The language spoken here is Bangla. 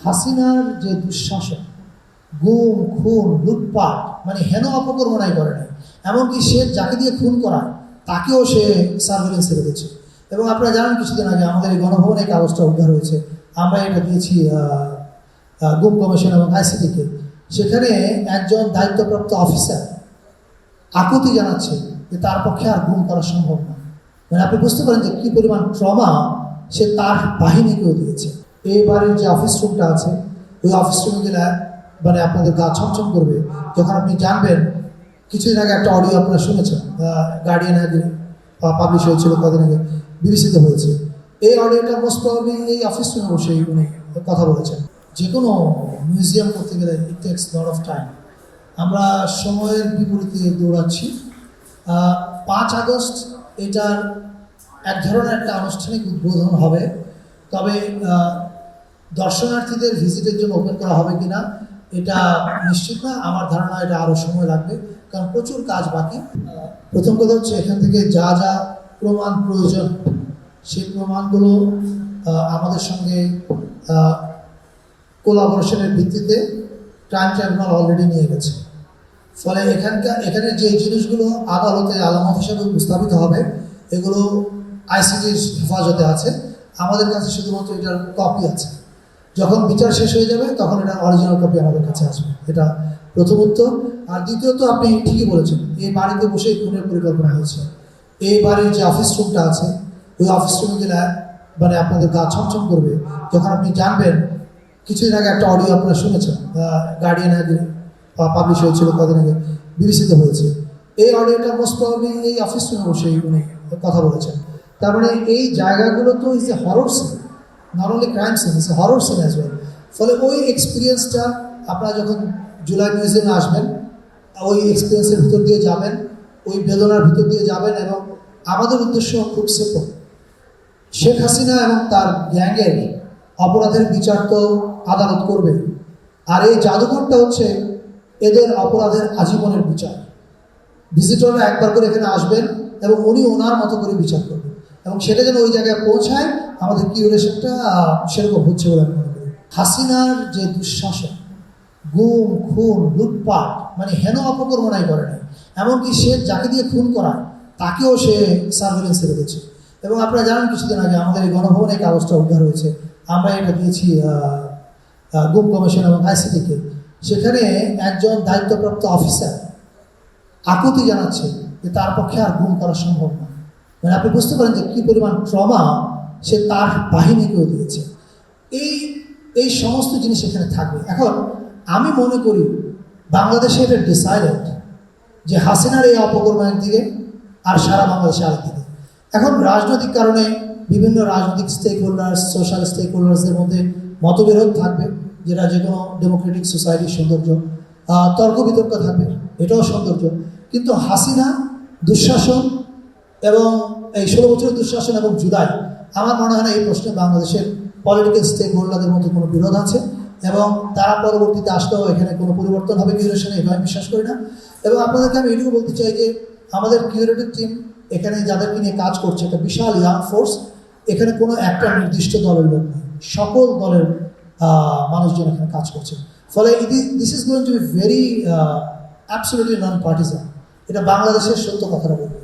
হাসিনার যে দুঃশাসন, গুম খুন লুটপাট, মানে হেন অপকর্মনাই করে নাই। এমনকি সে যাকে দিয়ে খুন করায় তাকেও সে সার্ভেলেন্সে রেখেছে। এবং আপনারা জানেন কিছুদিন আগে আমাদের এই গণভবনে কাগজটা উদ্ধার হয়েছে, আমরা এটা দিয়েছি গুম কমিশন এবং আইসিটিকে। সেখানে একজন দায়িত্বপ্রাপ্ত অফিসার আকুতি জানাচ্ছে যে তার পক্ষে আর গুম করা সম্ভব না। মানে আপনি বুঝতে পারেন যে কী পরিমাণ ট্রমা সে তার বাহিনীকেও দিয়েছে। এই বাড়ির যে অফিস রুমটা আছে, ওই অফিস রুমে গেলে মানে আপনাদের গা ছমছম করবে যখন আপনি জানবেন। কিছুদিন আগে একটা অডিও আপনারা শুনেছেন, গার্ডিয়ান আগে পাবলিশ হয়েছিল কদিন আগে, বিবিসিতে হয়েছে। এই অডিওটা মোস্ট প্রবাবলি এই অফিস রুমে বসে উনি কথা বলেছেন। যে কোনো মিউজিয়াম করতে গেলে it takes lot of time. আমরা সময়ের বিপরীতে দৌড়াচ্ছি। 5 আগস্ট এটার এক ধরনের একটা আনুষ্ঠানিক উদ্বোধন হবে, তবে দর্শনার্থীদের ভিজিটের জন্য ওপেন করা হবে কিনা এটা নিশ্চিত না। আমার ধারণা এটা আরও সময় লাগবে, কারণ প্রচুর কাজ বাকি। প্রথম কথা হচ্ছে এখান থেকে যা যা প্রমাণ প্রয়োজন সেই প্রমাণগুলো আমাদের সঙ্গে কোলাবোরেশনের ভিত্তিতে ক্রাইম ট্রাইব্যুনাল অলরেডি নিয়ে গেছে। ফলে এখানে যে জিনিসগুলো আদালতে আলামত হিসাবে উপস্থাপিত হবে এগুলো আইসিটির হেফাজতে আছে। আমাদের কাছে শুধুমাত্র এটার কপি আছে। যখন বিচার শেষ হয়ে যাবে তখন এটা অরিজিনাল কপি আমাদের কাছে আসবে। এটা প্রথমত। আর দ্বিতীয়ত, আপনি ঠিকই বলেছেন, এই বাড়িতে বসেই খুনের পরিকল্পনা হয়েছে। এই বাড়ির যে অফিস রুমটা আছে, ওই অফিস রুমে গেলে মানে আপনাদের গা ছমছম করবে যখন আপনি জানবেন। কিছুদিন আগে একটা অডিও আপনারা শুনেছেন, গার্ডিয়ান আগে পাবলিশ হয়েছিল কদিন আগে, বিবিসিতে হয়েছে। এই অডিওটা মোস্ট প্রবাবলি এই অফিস রুমে বসে উনি কথা বলেছেন। তার মানে এই জায়গাগুলো তো is a horror scene, not only crime scene, is a horror scene as well. ফলে ওই এক্সপিরিয়েন্সটা আপনারা যখন জুলাই মিউজিয়ামে আসবেন, ওই এক্সপিরিয়েন্সের ভিতর দিয়ে যাবেন, ওই বেদনার ভিতর দিয়ে যাবেন। এবং আমাদের উদ্দেশ্য খুব সিম্পল, শেখ হাসিনা এবং তার গ্যাংয়ের অপরাধের বিচার তো আদালত করবে, আর এই জাদুঘরটা হচ্ছে এদের অপরাধের আজীবনের বিচার। ভিজিটররা একবার করে এখানে আসবেন এবং উনি ওনার মতো করে বিচার করবেন, এবং সেটা যেন ওই জায়গায় পৌঁছায় আমাদের কিউরেশনটা সেরকম হচ্ছে বলে আমি মনে করি। হাসিনার যে দুঃশাসন, গুম খুন লুটপাট, মানে হেন অপকর্মনাই করে নাই। এমনকি সে যাকে দিয়ে খুন করায় তাকেও সে সার্ভেলেন্সে রেখেছে। এবং আপনারা জানেন কিছুদিন আগে আমাদের এই গণভবনে কাগজটা উদ্ধার হয়েছে, আমরা এটা দিয়েছি গুম কমিশন এবং আইসিটিকে। সেখানে একজন দায়িত্বপ্রাপ্ত অফিসার আকুতি জানাচ্ছে যে তার পক্ষে আর গুম করা সম্ভব না। মানে আপনি বুঝতে পারেন যে কী পরিমাণ ট্রমা সে তার বাহিনীকেও দিয়েছে। এই সমস্ত জিনিস এখানে থাকবে। এখন আমি মনে করি বাংলাদেশে এটা ডিসাইডেড যে হাসিনার এই অপকর্ম একদিকে আর সারা বাংলাদেশে আরেকদিকে। এখন রাজনৈতিক কারণে বিভিন্ন রাজনৈতিক স্টেক হোল্ডার্স, সোশ্যাল স্টেক হোল্ডার্সদের মধ্যে মতবিরোধ থাকবে, যেটা যে কোনো ডেমোক্রেটিক সোসাইটির সৌন্দর্য। তর্ক বিতর্ক থাকবে, এটাও সৌন্দর্য। কিন্তু হাসিনা দুঃশাসন এবং এই 16 বছরের দুঃশাসন এবং জুলাই, আমার মনে হয় না এই প্রশ্নে বাংলাদেশের পলিটিক্যাল স্টেক হোল্ডারদের মধ্যে কোনো বিরোধ আছে, এবং তারা পরবর্তীতে আসলেও এখানে কোনো পরিবর্তন হবে কিউরেশনে, এটা আমি বিশ্বাস করি না। এবং আপনাদেরকে আমি এটুকু বলতে চাই যে আমাদের কিউরেটিভ টিম এখানে যাদেরকে নিয়ে কাজ করছে, একটা বিশাল ইয়াং ফোর্স। এখানে কোনো একটা নির্দিষ্ট দলের লোক নেই, সকল দলের মানুষজন এখানে কাজ করছে। ফলে this is going to be very absolutely non partisan. এটা বাংলাদেশের সত্য কথাটা বলবে।